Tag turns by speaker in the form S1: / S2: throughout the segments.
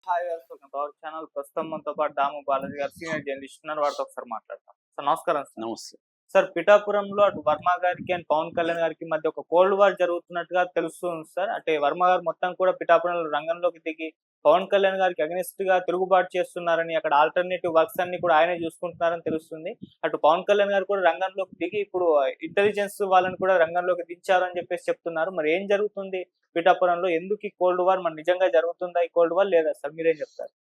S1: Hi welcome to our channel. ప్రస్తుతం మనతో పాటు దాము బాలాజీ గారు సీనియర్ జర్నలిస్ట్ ఉన్నారు. వారితో ఒకసారి మాట్లాడతాం. సార్ నమస్కారం సార్.
S2: నమస్తే.
S1: సార్ పిఠాపురంలో అటు వర్మ గారికి అండ్ పవన్ కళ్యాణ్ గారికి మధ్య ఒక కోల్డ్ వార్ జరుగుతున్నట్టుగా తెలుస్తుంది సార్. అంటే వర్మ గారు మొత్తం కూడా పిఠాపురంలో రంగంలోకి దిగి పవన్ కళ్యాణ్ గారికి అగెనిస్ట్ గా తిరుగుబాటు చేస్తున్నారని, అక్కడ ఆల్టర్నేటివ్ వర్క్స్ అన్ని కూడా ఆయనే చూసుకుంటున్నారని తెలుస్తుంది. అటు పవన్ కళ్యాణ్ గారు కూడా రంగంలోకి దిగి ఇప్పుడు ఇంటెలిజెన్స్ వాళ్ళని కూడా రంగంలోకి దించారని చెప్పేసి చెప్తున్నారు. మరి ఏం జరుగుతుంది పిఠాపురంలో? ఎందుకు ఈ కోల్డ్ వార్? మరి నిజంగా జరుగుతుందా ఈ కోల్డ్ వార్ లేదా సార్? మీరేం చెప్తారు?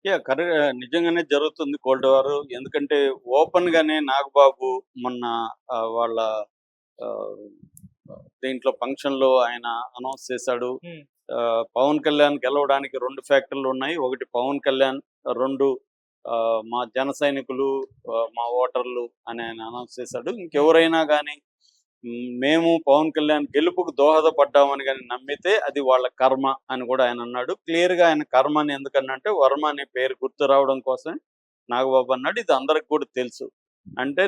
S2: నిజంగానే జరుగుతుంది కోల్డ్ వార్. ఎందుకంటే ఓపెన్ గానే నాగబాబు మొన్న వాళ్ళ ఆహ్, దీంట్లో ఫంక్షన్‌లో ఆయన అనౌన్స్ చేశాడు.
S1: హ్మ్.
S2: పవన్ కళ్యాణ్ గెలవడానికి 2 ఫ్యాక్టర్‌లు ఉన్నాయి. ఒకటి పవన్ కళ్యాణ్, 2 మా జన సైనికులు, మా ఓటర్లు అని ఆయన అనౌన్స్ చేశాడు. ఇంకెవరైనా గాని మేము పవన్ కళ్యాణ్ గెలుపుకు దోహదపడ్డామని గాని నమ్మితే అది వాళ్ళ కర్మ అని కూడా ఆయన అన్నాడు. క్లియర్‌గా ఆయన కర్మ అని ఎందుకన్నంటే వర్మ అనే పేరు గుర్తు రావడం కోసమే నాగబాబు అన్నాడు. ఇది అందరికి కూడా తెలుసు. అంటే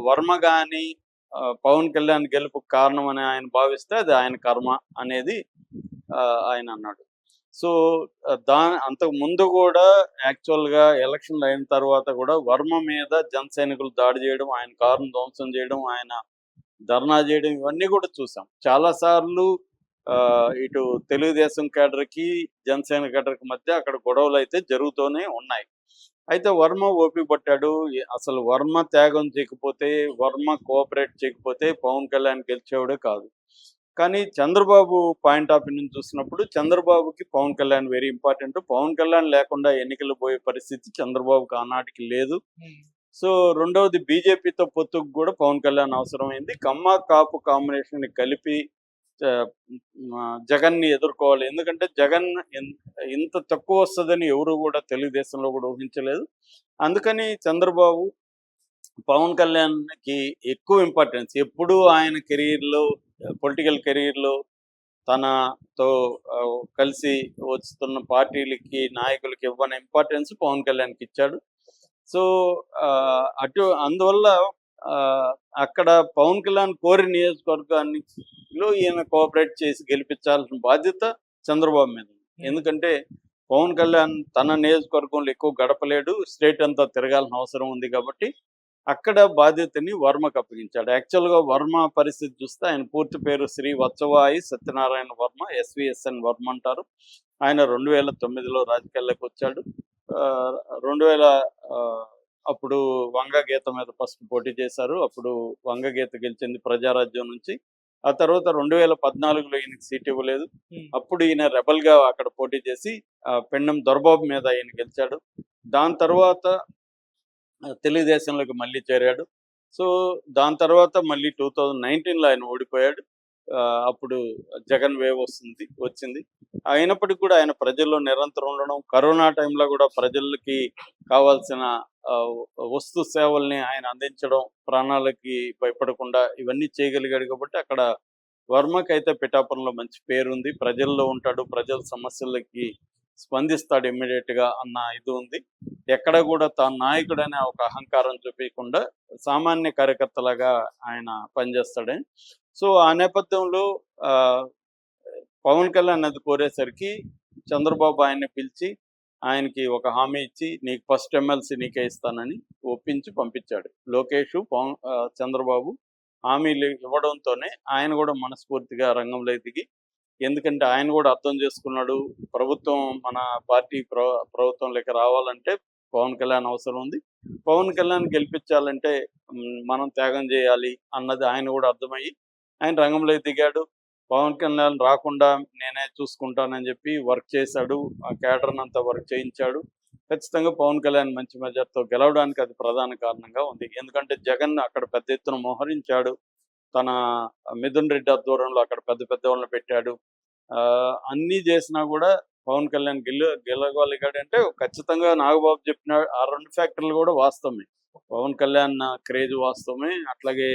S2: వర్మ గాని పవన్ కళ్యాణ్ గెలుపుకు కారణం అని ఆయన భావిస్తే అది ఆయన కర్మ అనేది ఆయన అన్నాడు. సో, అంతకు ముందు కూడా యాక్చువల్‌గా ఎలక్షన్‌లు అయిన తర్వాత కూడా వర్మ మీద జన సైనికులు దాడి చేయడం, ఆయన కారును ధ్వంసం చేయడం, ఆయన ధర్నా చేయడం ఇవన్నీ కూడా చూసాం. చాలా సార్లు ఇటు తెలుగుదేశం కేడర్‌కి, జనసేన కేడర్‌కి మధ్య అక్కడ గొడవలైతే జరుగుతూనే ఉన్నాయి. అయితే వర్మ ఓపిక పట్టాడు. అసలు వర్మ త్యాగం చేయకపోతే, వర్మ కోఆపరేట్ చేయకపోతే పవన్ కళ్యాణ్ గెలిచేవాడే కాదు. కానీ చంద్రబాబు పాయింట్ ఆఫ్ వ్యూ నుంచి చూసినప్పుడు చంద్రబాబుకి పవన్ కళ్యాణ్ వెరీ ఇంపార్టెంట్. పవన్ కళ్యాణ్ లేకుండా ఎన్నికలు పోయే పరిస్థితి చంద్రబాబుకి ఆనాటికి లేదు. సో, రెండవది బీజేపీతో పొత్తుకు కూడా పవన్ కళ్యాణ్ అవసరమైంది. కమ్మ, కాపు కాంబినేషన్‌ని కలిపి జగన్‌ని ఎదుర్కోవాలి. ఎందుకంటే జగన్ ఇంత తక్కువ వస్తదని ఎవరు కూడా తెలుగుదేశంలో కూడా ఊహించలేదు. అందుకని చంద్రబాబు పవన్ కళ్యాణ్‌కి ఎక్కువ ఇంపార్టెన్స్ ఎప్పుడూ ఆయన కెరీర్‌లో, పొలిటికల్ కెరీర్‌లో తనతో కలిసి వస్తున్న పార్టీలకి, నాయకులకి ఇవ్వని ఇంపార్టెన్స్ పవన్ కళ్యాణ్‌కి ఇచ్చాడు. సో, అందువల్ల అక్కడ పవన్ కళ్యాణ్ కోరి నియోజకవర్గానిలో ఈయన కోఆపరేట్ చేసి గెలిపించాల్సిన బాధ్యత చంద్రబాబు మీద ఉంది. ఎందుకంటే పవన్ కళ్యాణ్ తన నియోజకవర్గంలో ఎక్కువ గడపలేడు. స్టేట్ అంతా తిరగాల్సిన అవసరం ఉంది కాబట్టి అక్కడ బాధ్యతని వర్మకు అప్పగించాడు. యాక్చువల్‌గా వర్మ పరిస్థితి చూస్తే ఆయన పూర్తి పేరు శ్రీ వత్సవాయి సత్యనారాయణ వర్మ, ఎస్వీఎస్ఎన్ వర్మ అంటారు. ఆయన 2009లో రాజకీయాల్లోకి వచ్చాడు. 2000 అప్పుడు వంగగీత మీద ఫస్ట్ పోటీ చేశారు. అప్పుడు వంగగీత గెలిచింది ప్రజారాజ్యం నుంచి. ఆ తర్వాత 2014లో ఈయనకి సీట్ ఇవ్వలేదు. అప్పుడు ఈయన రెబల్‌గా అక్కడ పోటీ చేసి పెండెం దొరబాబు మీద ఈయన గెలిచాడు. దాని తర్వాత తెలుగుదేశంలోకి మళ్ళీ చేరాడు. సో, దాని తర్వాత మళ్ళీ 2019లో ఆయన ఓడిపోయాడు. అప్పుడు జగన్ వేవ్ వచ్చింది. అయినప్పటికీ కూడా ఆయన ప్రజల్లో నిరంతరం ఉండడం, కరోనా టైంలో కూడా ప్రజలకి కావాల్సిన వస్తు సేవల్ని ఆయన అందించడం, ప్రాణాలకి భయపడకుండా ఇవన్నీ చేయగలిగాడు కాబట్టి అక్కడ వర్మకైతే పిఠాపురంలో మంచి పేరుంది. ప్రజల్లో ఉంటాడు, ప్రజల సమస్యలకి స్పందిస్తాడు ఇమ్మీడియట్‌గా అన్న ఇది ఉంది. ఎక్కడ కూడా తాను నాయకుడనే ఒక అహంకారం చూపియకుండా సామాన్య కార్యకర్తలాగా ఆయన పనిచేస్తాడని. సో, ఆ నేపథ్యంలో పవన్ కళ్యాణ్ అది కోరేసరికి చంద్రబాబు ఆయన్ని పిలిచి ఆయనకి ఒక హామీ ఇచ్చి నీకు ఫస్ట్ ఎమ్మెల్సీ నీకే ఇస్తానని ఒప్పించి పంపించాడు. లోకేషు, చంద్రబాబు హామీలు ఇవ్వడంతోనే ఆయన కూడా మనస్ఫూర్తిగా రంగంలోకి దిగి, ఎందుకంటే ఆయన కూడా అర్థం చేసుకున్నాడు ప్రభుత్వం మన పార్టీ ప్రభుత్వంలోకి రావాలంటే పవన్ కళ్యాణ్ అవసరం ఉంది. పవన్ కళ్యాణ్ గెలిపించాలంటే మనం త్యాగం చేయాలి అన్నది ఆయన కూడా అర్థమయ్యి ఆయన రంగంలోకి దిగాడు. పవన్ కళ్యాణ్ రాకుండా నేనే చూసుకుంటానని చెప్పి వర్క్ చేశాడు. ఆ క్యాడర్‌ని అంతా వర్క్ చేయించాడు. ఖచ్చితంగా పవన్ కళ్యాణ్ మంచి మెజార్టీతో గెలవడానికి అది ప్రధాన కారణంగా ఉంది. ఎందుకంటే జగన్ అక్కడ పెద్ద ఎత్తున మోహరించాడు. తన మిథున్ రెడ్డి ఆధ్వర్యంలో అక్కడ పెద్ద పెద్ద వాళ్ళని పెట్టాడు. అన్నీ చేసినా కూడా పవన్ కళ్యాణ్ గెలవగలిగాడంటే ఖచ్చితంగా నాగబాబు చెప్పిన ఆ 2 ఫ్యాక్టర్లు కూడా వాస్తవమే. పవన్ కళ్యాణ్ క్రేజ్ వాస్తవమే. అట్లాగే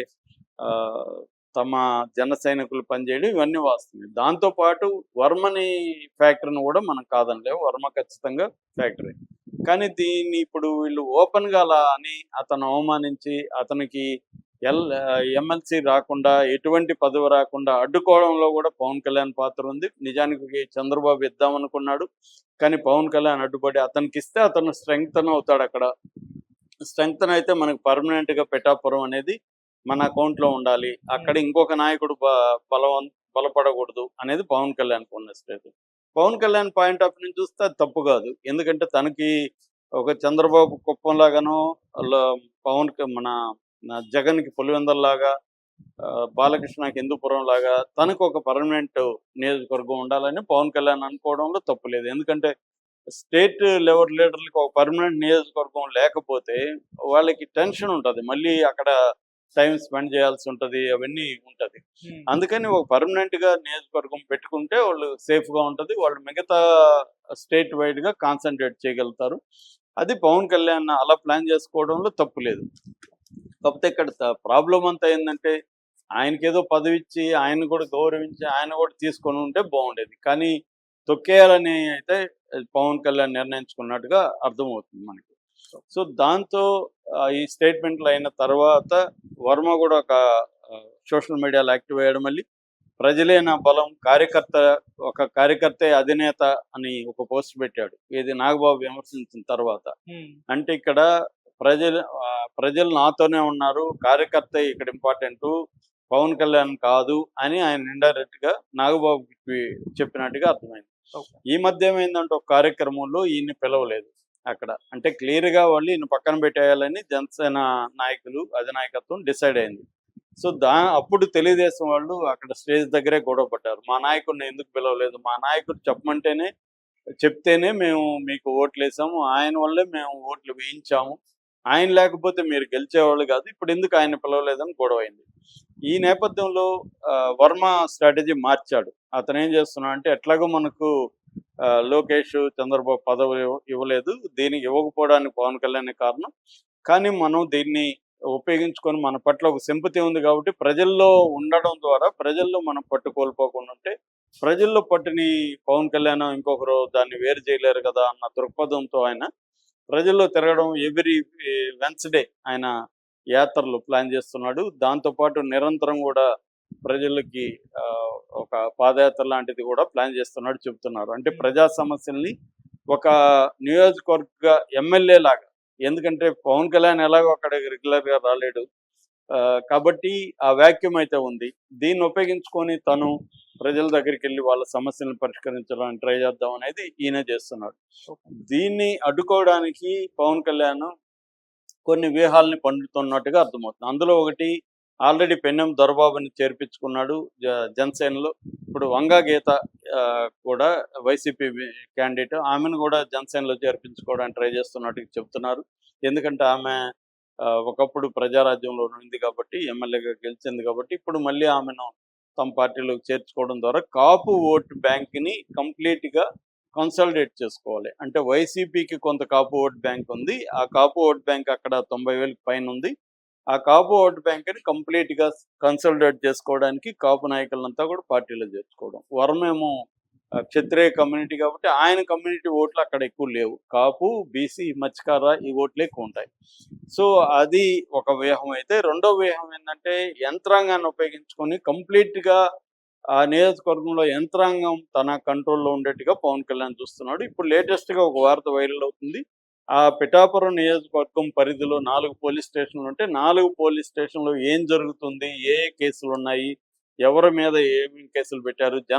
S2: తమ జన సైనికులు పనిచేయడం ఇవన్నీ వాస్తవమే. దాంతో పాటు వర్మని ఫ్యాక్టర్‌ని కూడా మనం కాదనలేము. వర్మ ఖచ్చితంగా ఫ్యాక్టరే. కానీ దీన్ని ఇప్పుడు వీళ్ళు ఓపెన్‌గా అలా అని అతను అవమానించి అతనికి ఎమ్మెల్సీ రాకుండా ఎటువంటి పదవి రాకుండా అడ్డుకోవడంలో కూడా పవన్ కళ్యాణ్ పాత్ర ఉంది. నిజానికి చంద్రబాబు ఇద్దామనుకున్నాడు, కానీ పవన్ కళ్యాణ్ అడ్డుపడి అతనికి ఇస్తే అతను స్ట్రెంగ్తన్ అవుతాడు. అక్కడ స్ట్రెంగ్తన్ అయితే మనకు పర్మనెంట్గా పిఠాపురం అనేది మన అకౌంట్లో ఉండాలి, అక్కడ ఇంకొక నాయకుడు బలపడకూడదు అనేది పవన్ కళ్యాణ్కి ఉన్న state. Pavan Kalyan point of నుంచి చూస్తే అది తప్పు కాదు. ఎందుకంటే తనకి ఒక చంద్రబాబు కుప్పంలాగానో మన జగన్కి పులివెందల్లాగా, బాలకృష్ణకి హిందూపురం లాగా తనకు ఒక పర్మనెంట్ నియోజకవర్గం ఉండాలని పవన్ కళ్యాణ్ అనుకోవడంలో తప్పు లేదు. ఎందుకంటే స్టేట్ లెవెల్ లీడర్లకు ఒక పర్మనెంట్ నియోజకవర్గం లేకపోతే వాళ్ళకి టెన్షన్ ఉంటుంది, మళ్ళీ అక్కడ టైం స్పెండ్ చేయాల్సి ఉంటుంది, అవన్నీ ఉంటుంది. అందుకని ఒక పర్మనెంట్గా నియోజకవర్గం పెట్టుకుంటే వాళ్ళు సేఫ్గా ఉంటుంది, వాళ్ళు మిగతా స్టేట్ వైడ్గా కాన్సన్ట్రేట్ చేయగలుగుతారు. అది పవన్ కళ్యాణ్ అలా ప్లాన్ చేసుకోవడంలో తప్పు లేదు. కాకపోతే ఇక్కడ ప్రాబ్లం అంతా ఏంటంటే ఆయనకి ఏదో పదవి ఇచ్చి ఆయన కూడా గౌరవించి ఆయన కూడా తీసుకొని ఉంటే బాగుండేది, కానీ తొక్కేయాలని అయితే పవన్ కళ్యాణ్ నిర్ణయించుకున్నట్టుగా అర్థమవుతుంది మనకి. సో దాంతో ఈ స్టేట్మెంట్లు అయిన తర్వాత వర్మ కూడా ఒక సోషల్ మీడియాలో యాక్టివ్ అయ్యాడు. మళ్ళీ ప్రజలే నా బలం, ఒక కార్యకర్తే అధినేత అని ఒక పోస్ట్ పెట్టాడు, ఇది నాగబాబు విమర్శించిన తర్వాత. అంటే ఇక్కడ ప్రజలు నాతోనే ఉన్నారు, కార్యకర్త ఇక్కడ ఇంపార్టెంట్, పవన్ కళ్యాణ్ కాదు అని ఆయన ఇండైరెక్ట్ గా నాగబాబుకి చెప్పినట్టుగా అర్థమైంది. ఈ మధ్య ఏమైందంటే ఒక కార్యక్రమంలో ఈయన్ని పిలవలేదు అక్కడ, అంటే క్లియర్ గా వాళ్ళు ఈయన పక్కన పెట్టేయాలని జనసేన నాయకులు అధినాయకత్వం డిసైడ్ అయింది. సో అప్పుడు తెలుగుదేశం వాళ్ళు అక్కడ స్టేజ్ దగ్గరే గొడవ పడ్డారు, మా నాయకుడిని ఎందుకు పిలవలేదు, మా నాయకుడు చెప్తేనే మేము మీకు ఓట్లు వేసాము, ఆయన వల్లే మేము ఓట్లు వేయించాము, ఆయన లేకపోతే మీరు గెలిచేవాళ్ళు కాదు, ఇప్పుడు ఎందుకు ఆయన పిలవలేదని గొడవ అయింది. ఈ నేపథ్యంలో వర్మ స్ట్రాటజీ మార్చాడు. అతను ఏం చేస్తున్నాడు అంటే, ఎట్లాగో మనకు లోకేష్ చంద్రబాబు పదవి ఇవ్వలేదు, దీనికి ఇవ్వకపోవడానికి పవన్ కళ్యాణ్ కారణం, కానీ మనం దీన్ని ఉపయోగించుకొని మన పట్ల ఒక సింపతి ఉంది కాబట్టి ప్రజల్లో ఉండడం ద్వారా ప్రజల్లో మనం పట్టు కోల్పోకుండా ఉంటే, ప్రజల్లో పట్టుని పవన్ కళ్యాణ్ ఇంకొకరు దాన్ని వేరు చేయలేరు కదా అన్న దృక్పథంతో ఆయన ప్రజల్లో తిరగడం, ఎవ్రీ వెన్స్డే ఆయన యాత్రలు ప్లాన్ చేస్తున్నాడు. దాంతోపాటు నిరంతరం కూడా ప్రజలకి ఒక పాదయాత్ర లాంటిది కూడా ప్లాన్ చేస్తున్నాడు చెప్తున్నారు. అంటే ప్రజా సమస్యల్ని ఒక నియోజకవర్గ ఎమ్మెల్యే లాగా, ఎందుకంటే పవన్ కళ్యాణ్ ఎలాగో అక్కడ రెగ్యులర్గా రాలేడు కాబట్టి ఆ వ్యాక్యూమ్ అయితే ఉంది, దీన్ని ఉపయోగించుకొని తను ప్రజల దగ్గరికి వెళ్ళి వాళ్ళ సమస్యలను పరిష్కరించడానికి ట్రై చేద్దాం అనేది ఈయన చేస్తున్నాడు. దీన్ని అడ్డుకోవడానికి పవన్ కళ్యాణ్ కొన్ని వ్యూహాలని పండుతున్నట్టుగా అర్థమవుతుంది. అందులో ఒకటి, ఆల్రెడీ పెన్నెం దొరబాబుని చేర్పించుకున్నాడు జనసేనలో. ఇప్పుడు వంగా గీత కూడా వైసీపీ క్యాండిడేట్, ఆమెను కూడా జనసేనలో చేర్పించుకోవడానికి ట్రై చేస్తున్నట్టుగా చెప్తున్నారు. ఎందుకంటే ఆమె ఒకప్పుడు ప్రజారాజ్యంలో ఉంది కాబట్టి, ఎమ్మెల్యేగా గెలిచింది కాబట్టి, ఇప్పుడు మళ్ళీ ఆమెను తమ పార్టీలోకి చేర్చుకోవడం ద్వారా కాపు ఓటు బ్యాంక్ని కంప్లీట్గా కన్సాలిడేట్ చేసుకోవాలి. అంటే వైసీపీకి కొంత కాపు ఓట్ బ్యాంక్ ఉంది, ఆ కాపు ఓట్ బ్యాంక్ అక్కడ 90,000 పైన ఉంది. ఆ కాపు ఓట్ బ్యాంక్ని కంప్లీట్గా కన్సాలిడేట్ చేసుకోవడానికి కాపు నాయకులంతా కూడా పార్టీలో చేర్చుకోవడం. వర్మేమో క్షత్రియ కమ్యూనిటీ కాబట్టి ఆయన కమ్యూనిటీ ఓట్లు అక్కడ ఎక్కువ లేవు, కాపు, బీసీ, మత్స్యకార ఈ ఓట్లే ఎక్కువ ఉంటాయి. సో అది ఒక వ్యూహం అయితే, రెండో వ్యూహం ఏంటంటే యంత్రాంగాన్ని ఉపయోగించుకొని కంప్లీట్గా ఆ నియోజకవర్గంలో యంత్రాంగం తన కంట్రోల్లో ఉండేట్టుగా పవన్ కళ్యాణ్ చూస్తున్నాడు. ఇప్పుడు లేటెస్ట్గా ఒక వార్త వైరల్ అవుతుంది, ఆ పిఠాపురం నియోజకవర్గం పరిధిలో 4 పోలీస్ స్టేషన్లు ఉంటే 4 పోలీస్ స్టేషన్లో ఏం జరుగుతుంది, ఏ కేసులు ఉన్నాయి, ఎవరి మీద ఏమేమి కేసులు పెట్టారు,